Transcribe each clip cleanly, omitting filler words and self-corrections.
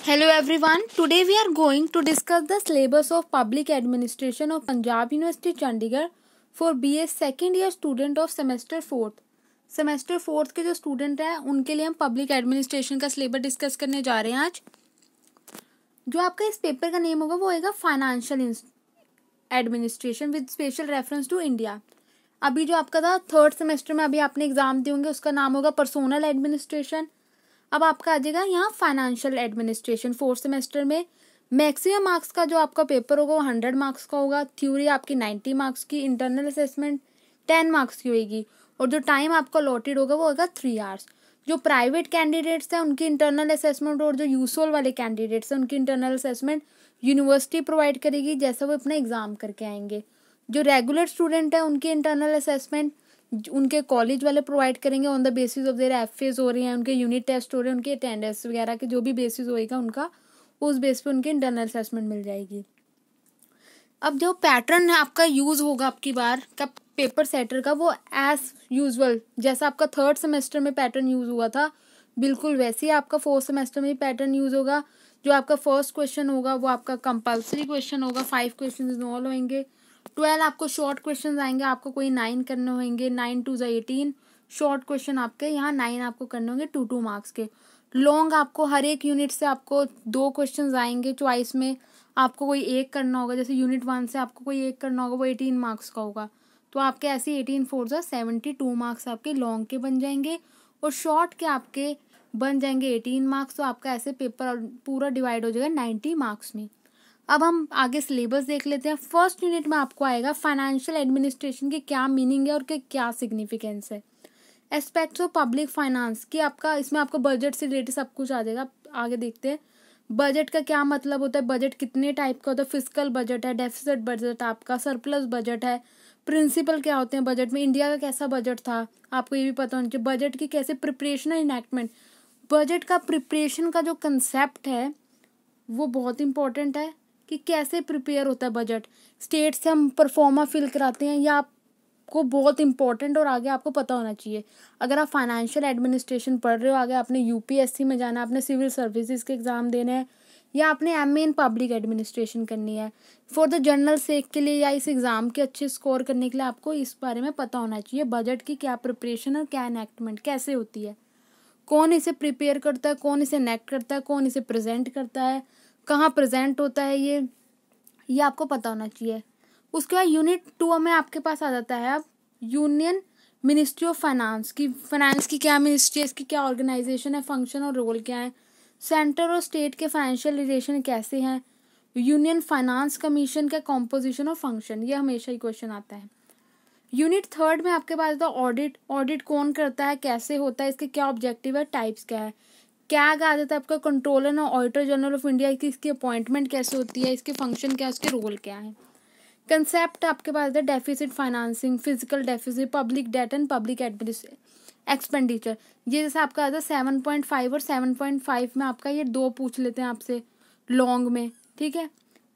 Hello everyone. Today we are going to discuss the syllabus of Public Administration of Punjab University Chandigarh for BA second year student of semester 4th. Semester 4th के जो student हैं उनके लिए हम public administration का syllabus discuss करने जा रहे हैं आज। जो आपका इस पेपर का नेम होगा वो होगा financial administration with special reference to India. अभी जो आपका था थर्ड सेमेस्टर में अभी आपने एग्जाम दिए होंगे उसका नाम होगा पर्सोनल एडमिनिस्ट्रेशन। अब आपका आ जाएगा यहाँ फाइनेंशियल एडमिनिस्ट्रेशन। फोर्थ सेमेस्टर में मैक्सिमम मार्क्स का जो आपका पेपर होगा वो 100 मार्क्स का होगा। थ्योरी आपकी 90 मार्क्स की, इंटरनल असेसमेंट 10 मार्क्स की होगी और जो टाइम आपका अलॉटेड होगा वो होगा 3 आवर्स। जो प्राइवेट कैंडिडेट्स हैं उनकी इंटरनल असेसमेंट और जो यूजुअल वाले कैंडिडेट्स हैं उनकी इंटरनल असेसमेंट यूनिवर्सिटी प्रोवाइड करेगी जैसा वो अपना एग्जाम करके आएंगे। जो रेगुलर स्टूडेंट है उनकी इंटरनल असेसमेंट उनके कॉलेज वाले प्रोवाइड करेंगे on the basis of their FS हो रहे हैं, उनके यूनिट टेस्ट हो रहे हैं, उनके अटेंडेंस वगैरह के जो भी बेसिस होएगा उनका उस बेस पे उनकी इंटरनल असेसमेंट मिल जाएगी। अब जो पैटर्न है आपका यूज होगा आपकी बार का पेपर सेटर का वो एज यूजुअल जैसा आपका थर्ड सेमेस्टर में पैटर्न यूज हुआ था बिल्कुल वैसे ही आपका फोर्थ सेमेस्टर में पैटर्न यूज होगा। जो आपका फर्स्ट क्वेश्चन होगा वो आपका कंपल्सरी क्वेश्चन होगा, 5 क्वेश्चन इन्वॉल्व होंगे। 12 आपको शॉर्ट क्वेश्चन आएंगे, आपको कोई 9 करने होंगे, 9 2 18 शॉर्ट क्वेश्चन आपके यहाँ 9 आपको करने होंगे 2 मार्क्स के। लॉन्ग आपको हर एक यूनिट से आपको 2 क्वेश्चन आएंगे चॉइस में, आपको कोई एक करना होगा। जैसे यूनिट 1 से आपको कोई एक करना होगा वो 18 मार्क्स का होगा, तो आपके ऐसे 18 4 72 मार्क्स आपके लॉन्ग के बन जाएंगे और शॉर्ट के आपके बन जाएंगे 18 मार्क्स। तो आपका ऐसे पेपर पूरा डिवाइड हो जाएगा 90 मार्क्स में। अब हम आगे सिलेबस देख लेते हैं। फर्स्ट यूनिट में आपको आएगा फाइनेंशियल एडमिनिस्ट्रेशन की क्या मीनिंग है और क्या सिग्निफिकेंस है। एस्पेक्ट्स ऑफ पब्लिक फाइनेंस की आपका इसमें आपको बजट से रिलेटेड सब कुछ आ जाएगा। आगे देखते हैं बजट का क्या मतलब होता है, बजट कितने टाइप का होता है, फिस्कल बजट है, डेफिसिट बजट आपका, सरप्लस बजट है, प्रिंसिपल क्या होते हैं बजट में, इंडिया का कैसा बजट था आपको ये भी पता होना चाहिए, बजट की कैसे प्रिपरेशन है, इनैक्टमेंट। बजट का प्रिपरेशन का जो कंसेप्ट है वो बहुत इंपॉर्टेंट है कि कैसे प्रिपेयर होता है बजट। स्टेट से हम परफॉर्मा फिल कराते हैं, या आपको बहुत इंपॉर्टेंट और आगे आपको पता होना चाहिए। अगर आप फाइनेंशियल एडमिनिस्ट्रेशन पढ़ रहे हो, आगे आपने यूपीएससी में जाना है, आपने सिविल सर्विसेज के एग्जाम देने हैं, या आपने एमए इन पब्लिक एडमिनिस्ट्रेशन करनी है फॉर द जनरल सेक के लिए, या इस एग्जाम के अच्छे स्कोर करने के लिए आपको इस बारे में पता होना चाहिए बजट की क्या प्रिपरेशन और क्या इनैक्टमेंट कैसे होती है, कौन इसे प्रिपेयर करता है, कौन इसे इनैक्ट करता है, कौन इसे प्रेजेंट करता है, कहाँ प्रेजेंट होता है, ये आपको पता होना चाहिए। उसके बाद यूनिट 2 में आपके पास आ जाता है अब यूनियन मिनिस्ट्री ऑफ फाइनेंस की क्या मिनिस्ट्री है, इसकी क्या ऑर्गेनाइजेशन है, फंक्शन और रोल क्या है, सेंटर और स्टेट के फाइनेंशियल रिलेशन कैसे हैं, यूनियन फाइनेंस कमीशन का कॉम्पोजिशन और फंक्शन, ये हमेशा ही क्वेश्चन आता है। यूनिट 3 में आपके पास ऑडिट कौन करता है, कैसे होता है, इसके क्या ऑब्जेक्टिव है, टाइप्स क्या है। कैग आ जाता है आपका कंट्रोलर और ऑडिटर जनरल ऑफ इंडिया की, इसकी अपॉइंटमेंट कैसे होती है, इसके फंक्शन क्या है, उसके रोल क्या है। कंसेप्ट आपके पास है deficit financing, physical deficit, public debt and public expenditure. ये जैसे आपका आता है 7.5 और 7.5 में आपका ये 2 पूछ लेते हैं आपसे लॉन्ग में, ठीक है।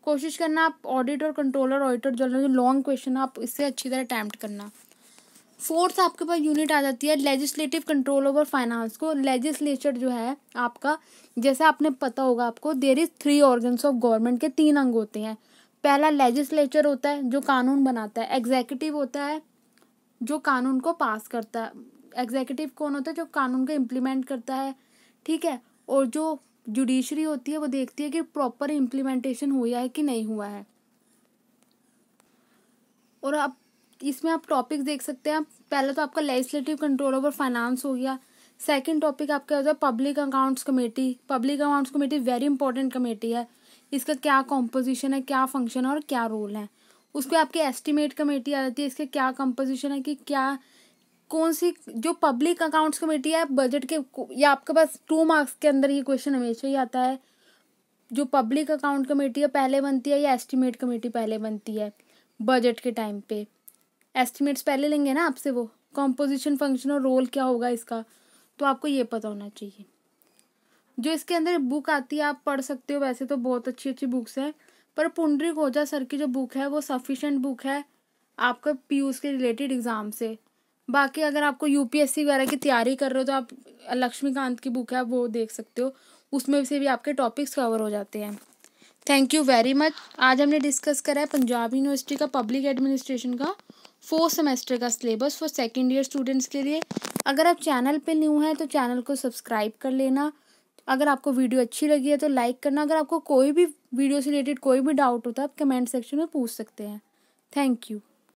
कोशिश करना आप ऑडिट और कंट्रोलर ऑडिटर जनरल जो लॉन्ग क्वेश्चन आप इससे अच्छी तरह अटेम्प्ट करना। फोर्थ आपके पास यूनिट आ जाती है लेजिस्लेटिव कंट्रोल ओवर फाइनेंस को। लेजिस्लेचर जो है आपका, जैसे आपने पता होगा आपको, there is 3 organs of government के 3 अंग होते हैं। पहला लेजिस्लेचर होता है जो कानून बनाता है, एग्जीक्यूटिव होता है जो कानून को पास करता है, एग्जीक्यूटिव कौन होता है जो कानून को इम्प्लीमेंट करता है, ठीक है। और जो जुडिशरी होती है वो देखती है कि प्रॉपर इम्प्लीमेंटेशन हुआ है कि नहीं हुआ है। और अब इसमें आप टॉपिक देख सकते हैं। पहले तो आपका लेजिस्लेटिव कंट्रोल ओवर फाइनेंस हो गया। सेकंड टॉपिक आपका होता है public accounts committee. Public accounts committee very important committee है, इसका क्या कॉम्पोजिशन है, क्या फंक्शन है और क्या रोल है। उसके आपकी एस्टिमेट कमेटी आ जाती है, इसके क्या कंपोजिशन है कि क्या कौन सी जो पब्लिक अकाउंट्स कमेटी है बजट के, या आपके पास 2 मार्क्स के अंदर ये क्वेश्चन हमेशा ही आता है, जो पब्लिक अकाउंट कमेटी है पहले बनती है या एस्टिमेट कमेटी पहले बनती है बजट के टाइम पे। एस्टिमेट्स पहले लेंगे ना आपसे, वो कॉम्पोजिशन फंक्शन और रोल क्या होगा इसका, तो आपको ये पता होना चाहिए। जो इसके अंदर बुक आती है आप पढ़ सकते हो, वैसे तो बहुत अच्छी अच्छी बुक्स हैं, पर पुंडरीक ओझा सर की जो बुक है वो सफिशेंट बुक है आपका पीयूष के रिलेटेड एग्जाम से। बाकी अगर आपको यूपीएससी वगैरह की तैयारी कर रहे हो तो आप लक्ष्मीकांत की बुक है वो देख सकते हो, उसमें से भी आपके टॉपिक्स कवर हो जाते हैं। Thank you very much. आज हमने डिस्कस करा है पंजाब यूनिवर्सिटी का पब्लिक एडमिनिस्ट्रेशन का 4th सेमेस्टर का syllabus for second year students के लिए। अगर आप चैनल पे न्यू हैं तो चैनल को सब्सक्राइब कर लेना। अगर आपको वीडियो अच्छी लगी है तो लाइक करना। अगर आपको कोई भी वीडियो से रिलेटेड कोई भी डाउट होता है आप कमेंट सेक्शन में पूछ सकते हैं। Thank you.